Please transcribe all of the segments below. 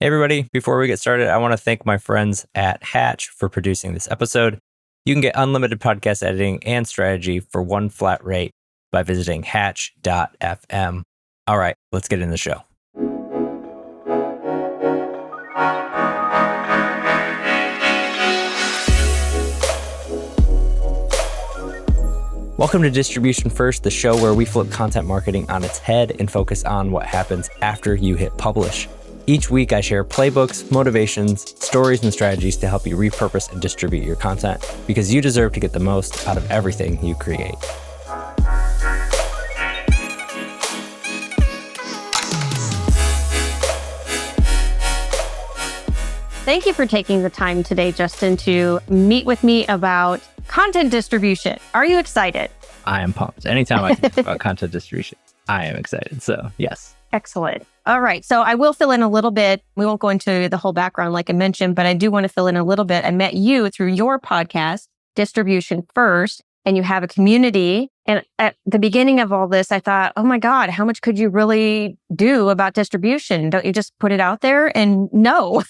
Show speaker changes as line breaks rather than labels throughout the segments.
Hey, everybody. Before we get started, I want to thank my friends at Hatch for producing this episode. You can get unlimited podcast editing and strategy for one flat rate by visiting hatch.fm. All right, let's get into the show. Welcome to Distribution First, the show where we flip content marketing on its head and focus on what happens after you hit publish. Each week, I share playbooks, motivations, stories, and strategies to help you repurpose and distribute your content because you deserve to get the most out of everything you create.
Thank you for taking the time today, Justin, to meet with me about content distribution. Are you excited?
I am pumped. Anytime I can talk about content distribution, I am excited. So, yes.
Excellent. All right. So I will fill in a little bit. We won't go into the whole background like I mentioned, but I do want to fill in a little bit. I met you through your podcast, Distribution First, and you have a community. And at the beginning of all this, I thought, oh my God, how much could you really do about distribution? Don't you just put it out there? And no,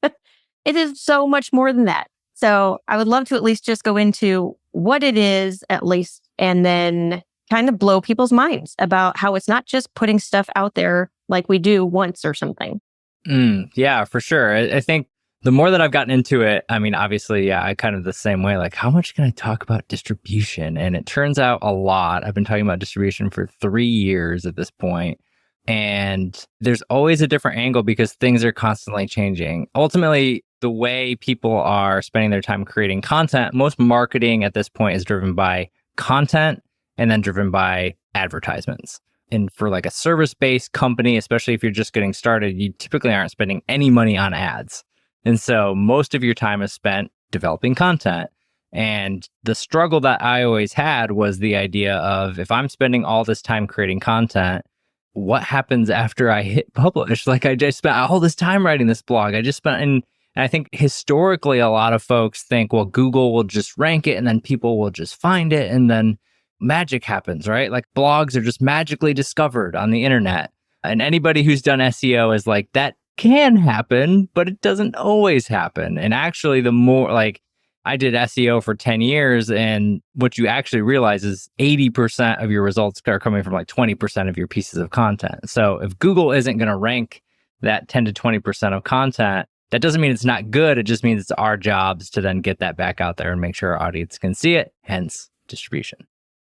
it is so much more than that. So I would love to at least just go into what it is at least, and then kind of blow people's minds about how it's not just putting stuff out there like we do once or something.
Yeah, for sure. I think the more that I've gotten into it, I mean, obviously, yeah, I kind of the same way, like how much can I talk about distribution? And it turns out a lot. I've been talking about distribution for 3 years at this point. And there's always a different angle because things are constantly changing. Ultimately, the way people are spending their time creating content, most marketing at this point is driven by content and then driven by advertisements. And for like a service-based company, especially if you're just getting started, you typically aren't spending any money on ads. And so most of your time is spent developing content. And the struggle that I always had was the idea of if I'm spending all this time creating content, what happens after I hit publish? Like I just spent all this time writing this blog. And I think historically, a lot of folks think, well, Google will just rank it and then people will just find it and then magic happens, right? Like blogs are just magically discovered on the internet. And anybody who's done SEO is like, that can happen, but it doesn't always happen. And actually, the more like I did SEO for 10 years, and what you actually realize is 80% of your results are coming from like 20% of your pieces of content. So if Google isn't going to rank that 10 to 20% of content, that doesn't mean it's not good. It just means it's our jobs to then get that back out there and make sure our audience can see it, hence distribution.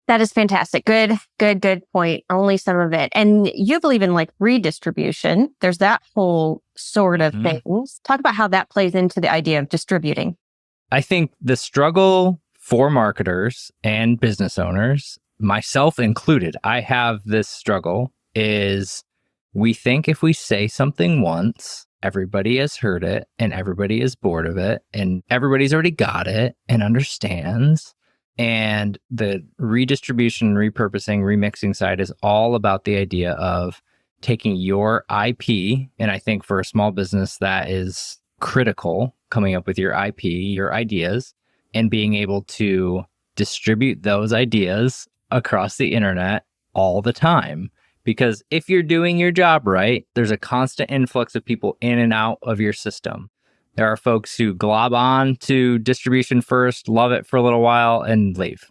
That is fantastic. Good point. Only some of it. And you believe in like redistribution. There's that whole sort of thing. Talk about how that plays into the idea of distributing.
I think the struggle for marketers and business owners, myself included, I have this struggle, is we think if we say something once, everybody has heard it and everybody is bored of it and everybody's already got it and understands. And the redistribution, repurposing, remixing side is all about the idea of taking your IP. And I think for a small business, that is critical, coming up with your IP, your ideas, and being able to distribute those ideas across the internet all the time. Because if you're doing your job right, there's a constant influx of people in and out of your system. There are folks who glob on to distribution first, love it for a little while, and leave.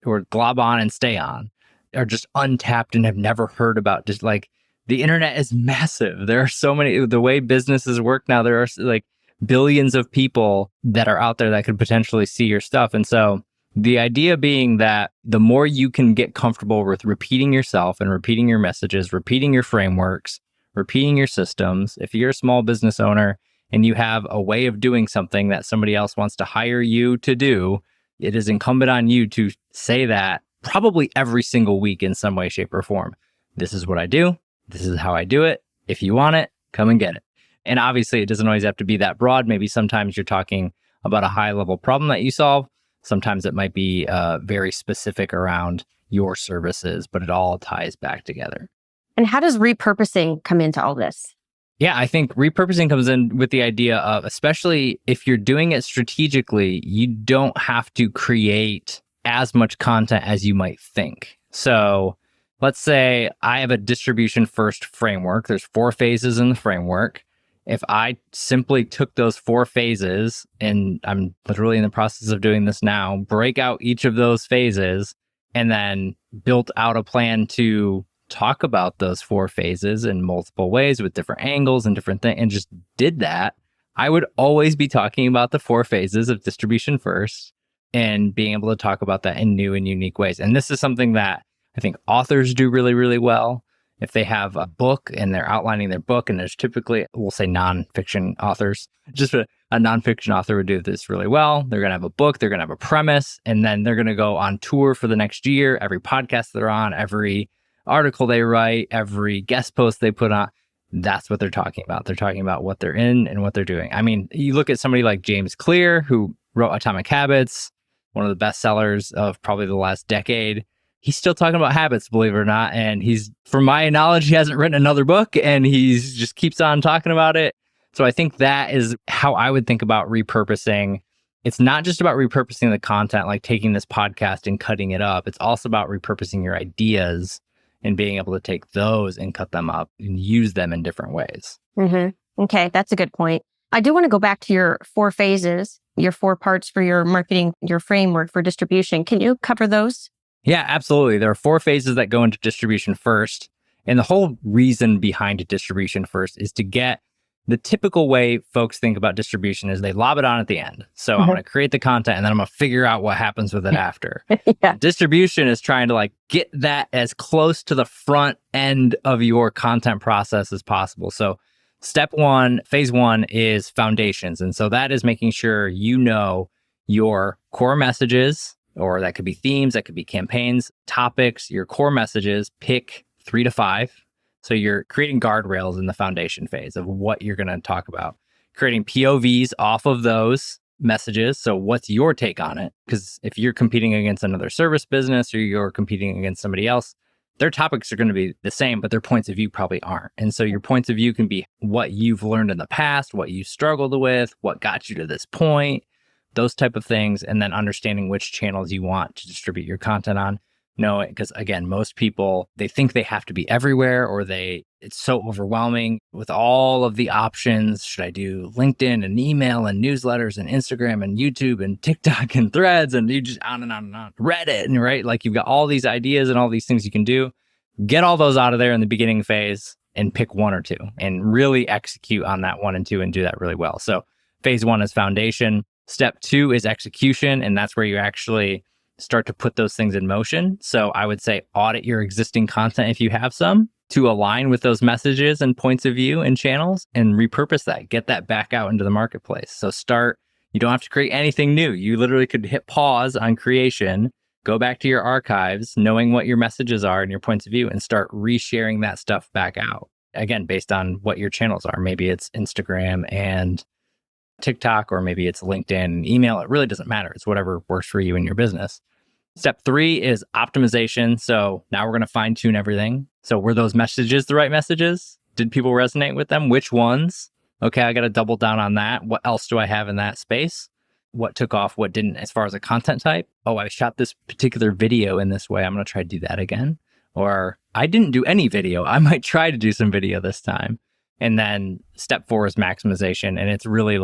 Or glob on and stay on. Are just untapped and have never heard about just like the internet is massive. There are so many, the way businesses work now, there are like billions of people that are out there that could potentially see your stuff. And so the idea being that the more you can get comfortable with repeating yourself and repeating your messages, repeating your frameworks, repeating your systems, if you're a small business owner and you have a way of doing something that somebody else wants to hire you to do, it is incumbent on you to say that probably every single week in some way, shape, or form. This is what I do. This is how I do it. If you want it, come and get it. And obviously, it doesn't always have to be that broad. Maybe sometimes you're talking about a high-level problem that you solve. Sometimes it might be very specific around your services, but it all ties back together.
And how does repurposing come into all this?
Yeah, I think repurposing comes in with the idea of, especially if you're doing it strategically, you don't have to create as much content as you might think. So let's say I have a distribution first framework. There's 4 phases in the framework. If I simply took those 4 phases, and I'm literally in the process of doing this now, break out each of those phases and then built out a plan to talk about those 4 phases in multiple ways with different angles and different things, and just did that, I would always be talking about the 4 phases of distribution first and being able to talk about that in new and unique ways. And this is something that I think authors do really, really well. If they have a book and they're outlining their book, and there's typically, we'll say nonfiction authors, just a nonfiction author would do this really well. They're going to have a book, they're going to have a premise, and then they're going to go on tour for the next year. Every podcast they're on, every article they write, every guest post they put on, that's what they're talking about. They're talking about what they're in and what they're doing. I mean, you look at somebody like James Clear, who wrote Atomic Habits, one of the best sellers of probably the last decade. He's still talking about habits, believe it or not. And he's, from my knowledge, he hasn't written another book, and he's just keeps on talking about it. So I think that is how I would think about repurposing. It's not just about repurposing the content, like taking this podcast and cutting it up. It's also about repurposing your ideas and being able to take those and cut them up and use them in different ways.
Mm-hmm. Okay, that's a good point. I do want to go back to your 4 phases, your 4 parts for your marketing, your framework for distribution. Can you cover those?
Yeah, absolutely. There are 4 phases that go into distribution first. And the whole reason behind distribution first is to get the typical way folks think about distribution is they lob it on at the end. So I'm going to create the content and then I'm going to figure out what happens with it after.
Yeah.
Distribution is trying to get that as close to the front end of your content process as possible. So step 1, phase 1 is foundations. And so that is making sure you know your core messages, or that could be themes, that could be campaigns, topics, your core messages, pick 3 to 5. So you're creating guardrails in the foundation phase of what you're going to talk about, creating POVs off of those messages. So what's your take on it? Because if you're competing against another service business or you're competing against somebody else, their topics are going to be the same, but their points of view probably aren't. And so your points of view can be what you've learned in the past, what you struggled with, what got you to this point, those type of things, and then understanding which channels you want to distribute your content on. No, because again, most people, they think they have to be everywhere, or it's so overwhelming with all of the options. Should I do LinkedIn and email and newsletters and Instagram and YouTube and TikTok and threads, and you just on and on and on. Reddit, and right? You've got all these ideas and all these things you can do. Get all those out of there in the beginning phase and pick 1 or 2 and really execute on that 1 and 2 and do that really well. So phase 1 is foundation. Step 2 is execution, and that's where you actually start to put those things in motion. So I would say audit your existing content if you have some to align with those messages and points of view and channels, and repurpose that, get that back out into the marketplace. So you don't have to create anything new. You literally could hit pause on creation, go back to your archives, knowing what your messages are and your points of view, and start resharing that stuff back out. Again, based on what your channels are. Maybe it's Instagram and TikTok, or maybe it's LinkedIn and email. It really doesn't matter. It's whatever works for you and your business. Step 3 is optimization. So now we're going to fine tune everything. So were those messages the right messages? Did people resonate with them? Which ones? Okay, I got to double down on that. What else do I have in that space? What took off? What didn't, as far as a content type? Oh, I shot this particular video in this way. I'm going to try to do that again. Or I didn't do any video. I might try to do some video this time. And then step 4 is maximization. And it's really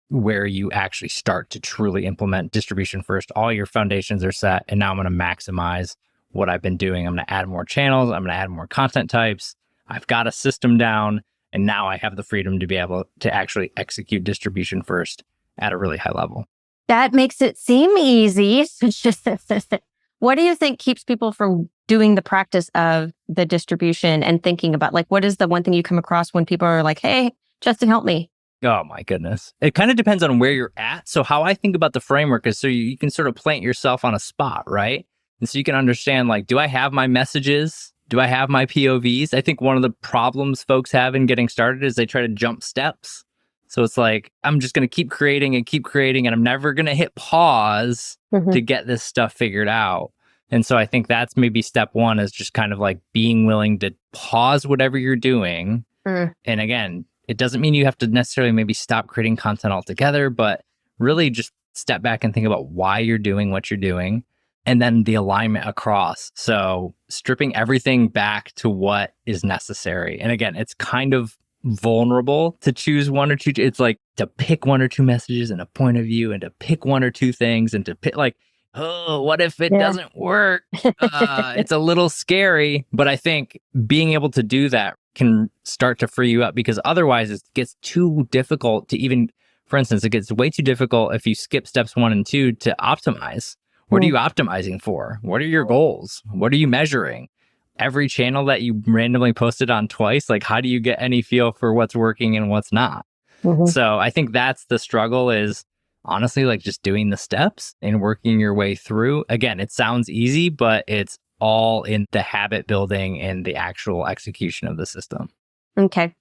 where you actually start to truly implement distribution first. All your foundations are set. And now I'm going to maximize what I've been doing. I'm going to add more channels. I'm going to add more content types. I've got a system down. And now I have the freedom to be able to actually execute distribution first at a really high level.
That makes it seem easy. What do you think keeps people from doing the practice of the distribution and thinking about what is the one thing you come across when people are like, hey, Justin, help me?
Oh my goodness. It kind of depends on where you're at. So how I think about the framework is so you can sort of plant yourself on a spot, right? And so you can understand, do I have my messages? Do I have my POVs? I think one of the problems folks have in getting started is they try to jump steps. So it's I'm just going to keep creating, and I'm never going to hit pause to get this stuff figured out. And so I think that's maybe step 1 is just kind of being willing to pause whatever you're doing. And again, it doesn't mean you have to necessarily maybe stop creating content altogether, but really just step back and think about why you're doing what you're doing, and then the alignment across. So stripping everything back to what is necessary. And again, it's kind of vulnerable to choose one or two. It's like to pick one or two messages and a point of view and to pick one or two things and to pick like, oh, what if it doesn't work? It's a little scary, but I think being able to do that can start to free you up because otherwise it gets too difficult to even, for instance, it gets way too difficult if you skip steps 1 and 2 to optimize. What are you optimizing for? What are your goals? What are you measuring? Every channel that you randomly posted on twice, like how do you get any feel for what's working and what's not? So I think that's the struggle is honestly like just doing the steps and working your way through. Again, it sounds easy, but it's all in the habit building and the actual execution of the system.
Okay.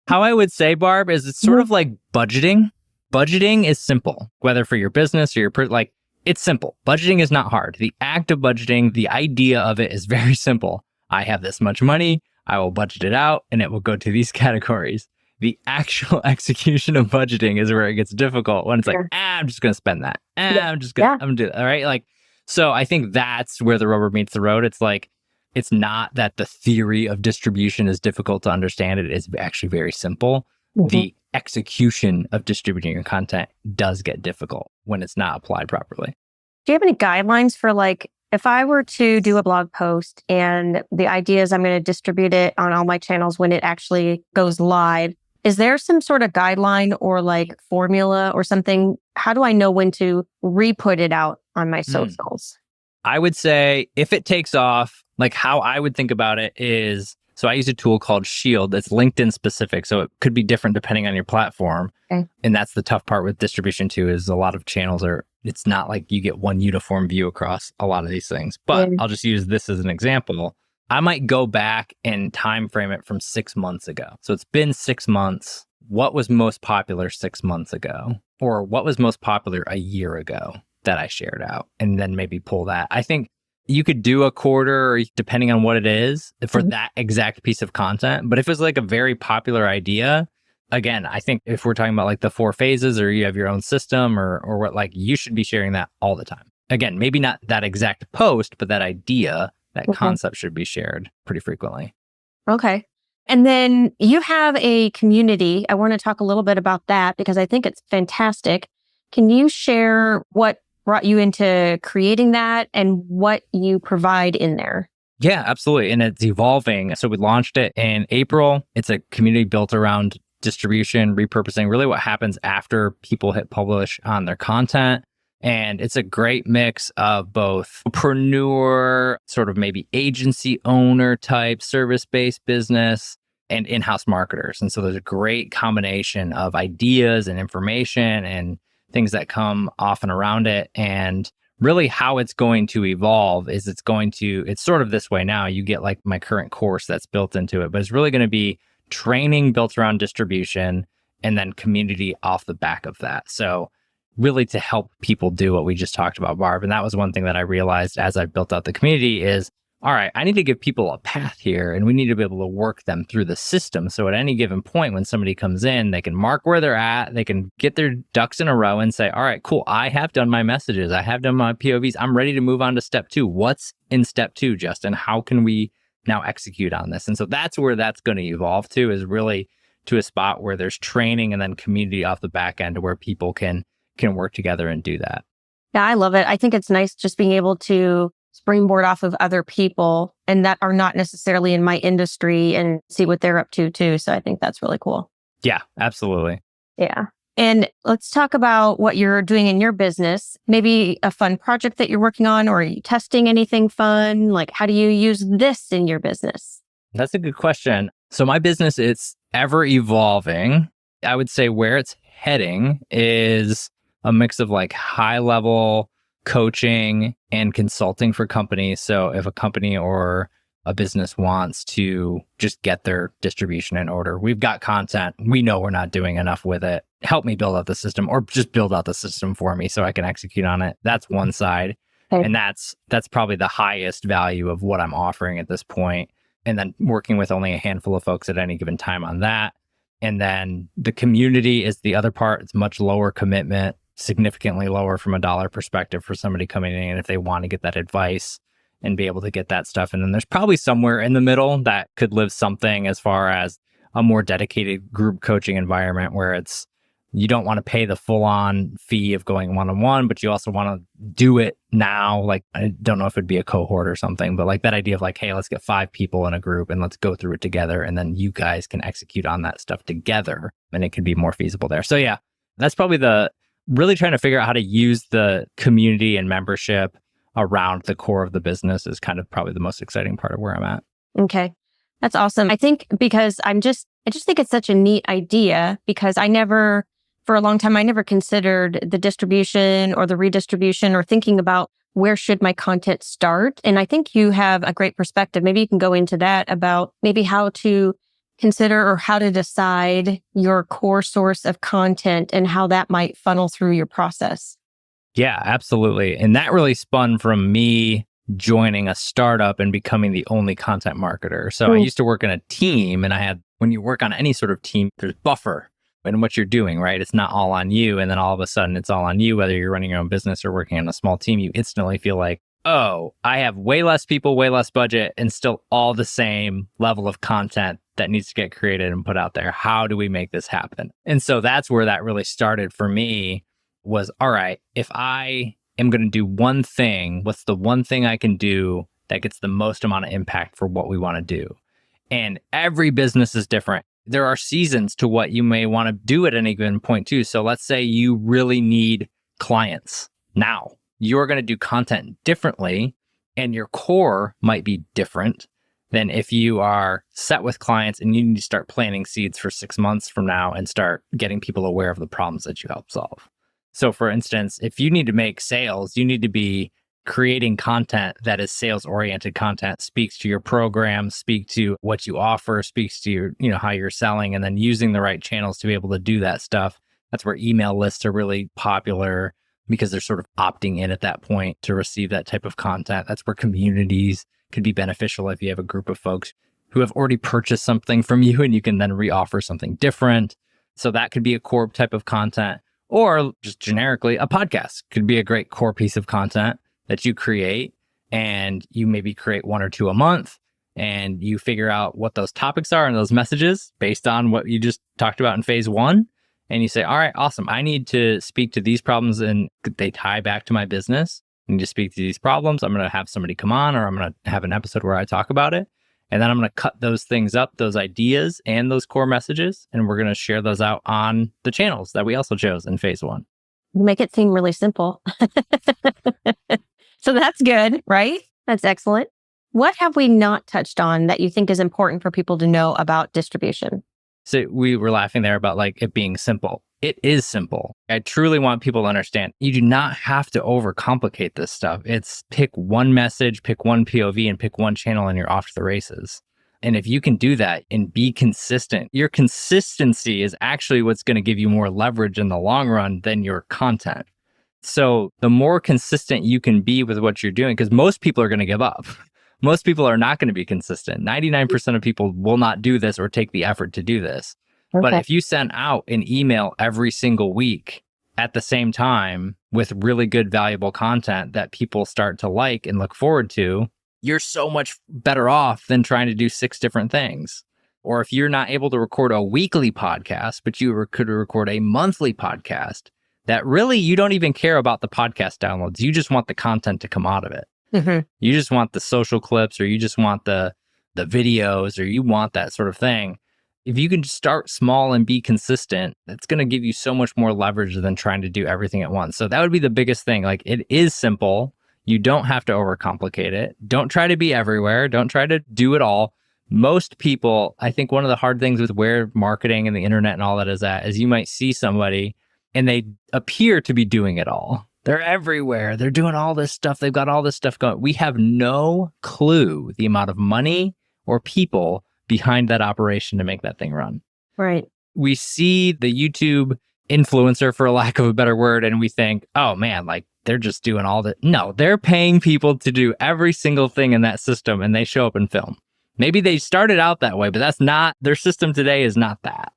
How I would say, Barb, is it's sort of like budgeting. Budgeting is simple, whether for your business or your like it's simple. Budgeting is not hard. The act of budgeting, the idea of it is very simple. I have this much money, I will budget it out, and it will go to these categories. The actual execution of budgeting is where it gets difficult when it's like, I'm just going to spend that. I'm going to do that. All right. Like, so I think that's where the rubber meets the road. It's like, it's not that the theory of distribution is difficult to understand. It is actually very simple. The execution of distributing your content does get difficult when it's not applied properly.
Do you have any guidelines for like, if I were to do a blog post and the idea is I'm going to distribute it on all my channels when it actually goes live, is there some sort of guideline or like formula or something? How do I know when to re-put it out on my socials?
I would say if it takes off, like how I would think about it is, so I use a tool called Shield that's LinkedIn specific. So it could be different depending on your platform. Okay. And that's the tough part with distribution too, is a lot of channels it's not like you get one uniform view across a lot of these things. But I'll just use this as an example. I might go back and time frame it from 6 months ago. So it's been 6 months. What was most popular 6 months ago? Or what was most popular a year ago that I shared out? And then maybe pull that. I think you could do a quarter, or depending on what it is, for that exact piece of content. But if it's like a very popular idea, again, I think if we're talking about like the 4 phases or you have your own system or what, like you should be sharing that all the time. Again, maybe not that exact post, but that idea, that concept should be shared pretty frequently.
Okay. And then you have a community. I want to talk a little bit about that because I think it's fantastic. Can you share what brought you into creating that and what you provide in there?
Yeah, absolutely. And it's evolving. So we launched it in April. It's a community built around distribution, repurposing, really what happens after people hit publish on their content. And it's a great mix of both entrepreneur, sort of maybe agency owner type, service-based business, and in-house marketers. And so there's a great combination of ideas and information and things that come off and around it. And really how it's going to evolve is it's sort of this way now. You get like my current course that's built into it, but it's really going to be training built around distribution and then community off the back of that. So really to help people do what we just talked about, Barb. And that was one thing that I realized as I built out the community is, all right, I need to give people a path here and we need to be able to work them through the system. So at any given point, when somebody comes in, they can mark where they're at, they can get their ducks in a row and say, all right, cool, I have done my messages, I have done my POVs, I'm ready to move on to step 2. What's in step 2, Justin? How can we now execute on this? And so that's where that's going to evolve to, is really to a spot where there's training and then community off the back end where people can work together and do that.
Yeah, I love it. I think it's nice just being able to springboard off of other people and that are not necessarily in my industry and see what they're up to too. So I think that's really cool.
Yeah, absolutely.
Yeah. And let's talk about what you're doing in your business. Maybe a fun project that you're working on, or are you testing anything fun? Like, how do you use this in your business?
That's a good question. So my business, it's ever evolving. I would say where it's heading is a mix of like high level coaching and consulting for companies. So if a company or a business wants to just get their distribution in order, we've got content, we know we're not doing enough with it, help me build out the system, or just build out the system for me so I can execute on it. That's one side. Okay. And that's probably the highest value of what I'm offering at this point. And then working with only a handful of folks at any given time on that. And then the community is the other part. It's much lower commitment, significantly lower from a dollar perspective for somebody coming in if they want to get that advice and be able to get that stuff. And then there's probably somewhere in the middle that could live something as far as a more dedicated group coaching environment where you don't want to pay the full on fee of going one-on-one, but you also want to do it now. Like, I don't know if it'd be a cohort or something, but like that idea of like, hey, let's get 5 people in a group and let's go through it together. And then you guys can execute on that stuff together and it can be more feasible there. So yeah, that's probably really trying to figure out how to use the community and membership around the core of the business is kind of probably the most exciting part of where I'm at.
Okay. That's awesome. I think because I just think it's such a neat idea because for a long time, I never considered the distribution or the redistribution or thinking about where should my content start. And I think you have a great perspective. Maybe you can go into that about maybe how to consider or how to decide your core source of content and how that might funnel through your process.
Yeah, absolutely. And that really spun from me joining a startup and becoming the only content marketer. So I used to work in a team, and when you work on any sort of team, there's buffer in what you're doing, right? It's not all on you. And then all of a sudden it's all on you, whether you're running your own business or working on a small team, you instantly feel like, oh, I have way less people, way less budget, and still all the same level of content that needs to get created and put out there. How do we make this happen? And so that's where that really started for me was, all right, if I am going to do one thing, what's the one thing I can do that gets the most amount of impact for what we want to do? And every business is different. There are seasons to what you may want to do at any given point too. So let's say you really need clients now. You're going to do content differently and your core might be different than if you are set with clients and you need to start planting seeds for 6 months from now and start getting people aware of the problems that you help solve. So for instance, if you need to make sales, you need to be creating content that is sales-oriented content, speaks to your program, speak to what you offer, speaks to your, how you're selling, and then using the right channels to be able to do that stuff. That's where email lists are really popular because they're sort of opting in at that point to receive that type of content. That's where communities could be beneficial if you have a group of folks who have already purchased something from you and you can then reoffer something different. So that could be a core type of content, or just generically, a podcast could be a great core piece of content that you create, and you maybe create 1 or 2 a month, and you figure out what those topics are and those messages based on what you just talked about in phase 1. And you say, all right, awesome. I need to speak to these problems and they tie back to my business. I need to speak to these problems. I'm going to have somebody come on, or I'm going to have an episode where I talk about it. And then I'm going to cut those things up, those ideas and those core messages, and we're going to share those out on the channels that we also chose in phase 1.
You make it seem really simple. So that's good, right? That's excellent. What have we not touched on that you think is important for people to know about distribution?
So we were laughing there about like it being simple. It is simple. I truly want people to understand you do not have to overcomplicate this stuff. It's pick one message, pick one POV, and pick one channel, and you're off to the races. And if you can do that and be consistent, your consistency is actually what's going to give you more leverage in the long run than your content. So the more consistent you can be with what you're doing, because most people are going to give up. Most people are not going to be consistent. 99% of people will not do this or take the effort to do this. Okay. But if you send out an email every single week at the same time with really good, valuable content that people start to like and look forward to, you're so much better off than trying to do 6 different things. Or if you're not able to record a weekly podcast, but you could record a monthly podcast, that really you don't even care about the podcast downloads. You just want the content to come out of it. Mm-hmm. You just want the social clips, or you just want the videos, or you want that sort of thing. If you can start small and be consistent, it's going to give you so much more leverage than trying to do everything at once. So that would be the biggest thing. Like, it is simple. You don't have to overcomplicate it. Don't try to be everywhere. Don't try to do it all. Most people, I think one of the hard things with where marketing and the internet and all that is at is you might see somebody and they appear to be doing it all. They're everywhere. They're doing all this stuff. They've got all this stuff going. We have no clue the amount of money or people behind that operation to make that thing run.
Right.
We see the YouTube influencer, for lack of a better word, and we think, oh man, like they're just doing all that. No, they're paying people to do every single thing in that system, and they show up and film. Maybe they started out that way, but that's not, their system today is not that.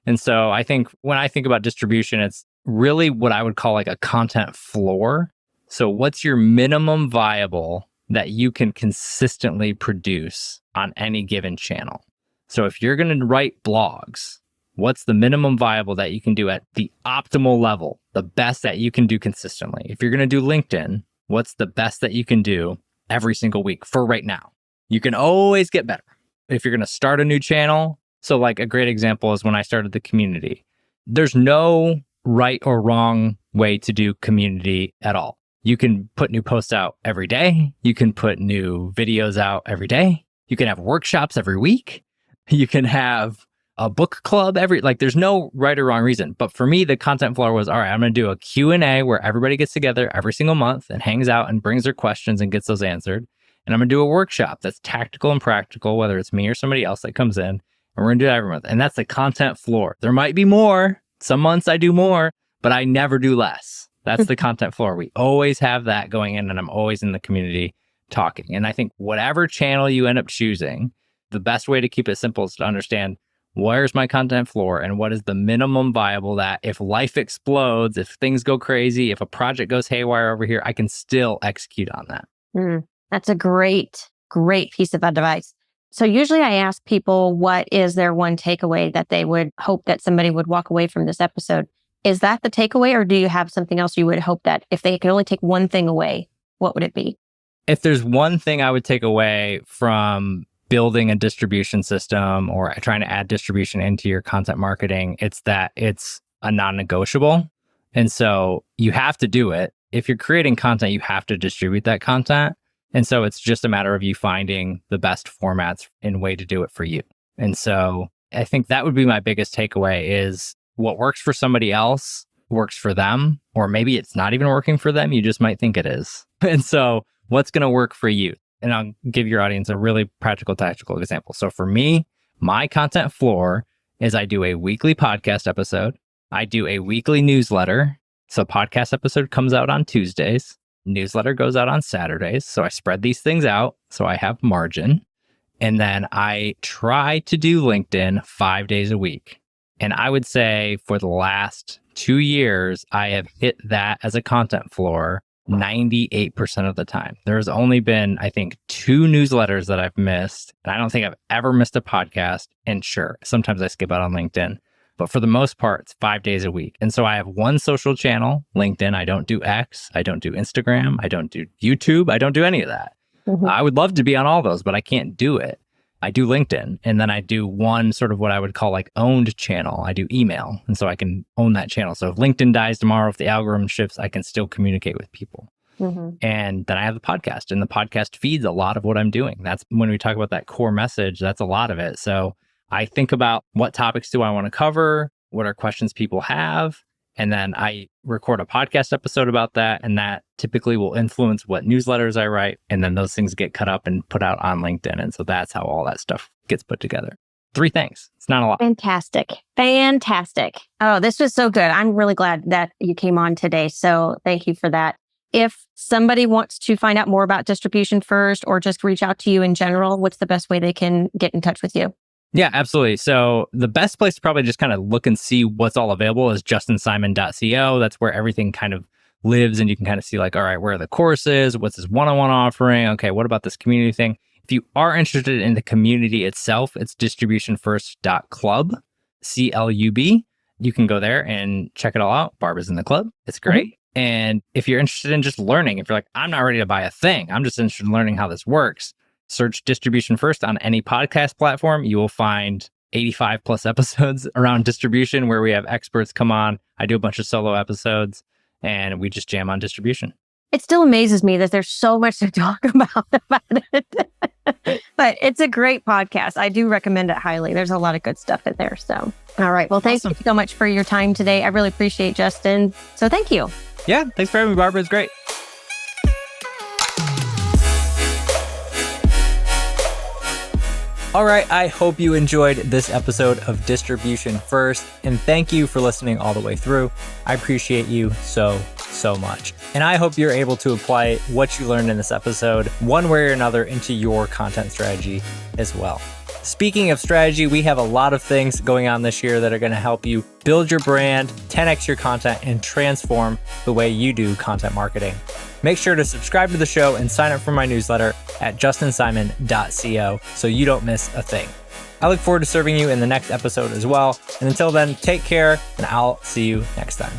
And so I think when I think about distribution, it's really what I would call like a content floor. So what's your minimum viable that you can consistently produce on any given channel? So if you're going to write blogs, what's the minimum viable that you can do at the optimal level, the best that you can do consistently? If you're going to do LinkedIn, what's the best that you can do every single week for right now? You can always get better. If you're going to start a new channel, so like a great example is when I started the community. There's no right or wrong way to do community at all. You can put new posts out every day. You can put new videos out every day. You can have workshops every week. You can have a book club there's no right or wrong reason. But for me, the content floor was, all right, I'm going to do a Q&A where everybody gets together every single month and hangs out and brings their questions and gets those answered. And I'm going to do a workshop that's tactical and practical, whether it's me or somebody else that comes in. And we're going to do that every month. And that's the content floor. There might be more. Some months I do more, but I never do less. That's the content floor. We always have that going in, and I'm always in the community talking. And I think whatever channel you end up choosing, the best way to keep it simple is to understand where's my content floor and what is the minimum viable that if life explodes, if things go crazy, if a project goes haywire over here, I can still execute on that.
That's a great piece of advice. So usually I ask people, what is their one takeaway that they would hope that somebody would walk away from this episode? Is that the takeaway, or do you have something else you would hope that if they could only take one thing away, what would it be?
If there's one thing I would take away from building a distribution system or trying to add distribution into your content marketing, it's that it's a non-negotiable. And so you have to do it. If you're creating content, you have to distribute that content. And so it's just a matter of you finding the best formats and way to do it for you. And so I think that would be my biggest takeaway is what works for somebody else works for them, or maybe it's not even working for them. You just might think it is. And so what's going to work for you? And I'll give your audience a really practical, tactical example. So for me, my content floor is I do a weekly podcast episode. I do a weekly newsletter. So podcast episode comes out on Tuesdays. Newsletter goes out on Saturdays. So I spread these things out so I have margin. And then I try to do LinkedIn 5 days a week. And I would say for the last 2 years, I have hit that as a content floor 98% of the time. There's only been, I think, 2 newsletters that I've missed. And I don't think I've ever missed a podcast. And sure, sometimes I skip out on LinkedIn. But for the most part, it's 5 days a week. And so I have one social channel, LinkedIn. I don't do X. I don't do Instagram. I don't do YouTube. I don't do any of that. I would love to be on all those, but I can't do it. I do LinkedIn. And then I do one sort of what I would call like owned channel. I do email. And so I can own that channel. So if LinkedIn dies tomorrow, if the algorithm shifts, I can still communicate with people. And then I have the podcast, and the podcast feeds a lot of what I'm doing. That's when we talk about that core message, that's a lot of it. So I think about what topics do I want to cover? What are questions people have? And then I record a podcast episode about that. And that typically will influence what newsletters I write. And then those things get cut up and put out on LinkedIn. And so that's how all that stuff gets put together. 3 things. It's not a lot.
Fantastic. Oh, this was so good. I'm really glad that you came on today. So thank you for that. If somebody wants to find out more about Distribution First or just reach out to you in general, what's the best way they can get in touch with you?
Yeah, absolutely. So the best place to probably just kind of look and see what's all available is justinsimon.co. That's where everything kind of lives, and you can kind of see like, all right, where are the courses? What's this one-on-one offering? Okay, what about this community thing? If you are interested in the community itself, it's distributionfirst.club, C-L-U-B. You can go there and check it all out. Barb is in the club. It's great. And if you're interested in just learning, if you're like, I'm not ready to buy a thing, I'm just interested in learning how this works, search Distribution First on any podcast platform. You will find 85 plus episodes around distribution where we have experts come on. I do a bunch of solo episodes and we just jam on distribution.
It still amazes me that there's so much to talk about it. But it's a great podcast. I do recommend it highly. There's a lot of good stuff in there. So, all right. Well, thank you so much for your time today. I really appreciate Justin. So thank you.
Yeah. Thanks for having me, Barbara. It's great. All right, I hope you enjoyed this episode of Distribution First, and thank you for listening all the way through. I appreciate you so much. And I hope you're able to apply what you learned in this episode one way or another into your content strategy as well. Speaking of strategy, we have a lot of things going on this year that are going to help you build your brand, 10x your content, and transform the way you do content marketing. Make sure to subscribe to the show and sign up for my newsletter at justinsimon.co so you don't miss a thing.
I look forward to serving you in the next episode as well. And until then, take care, and I'll see you next time.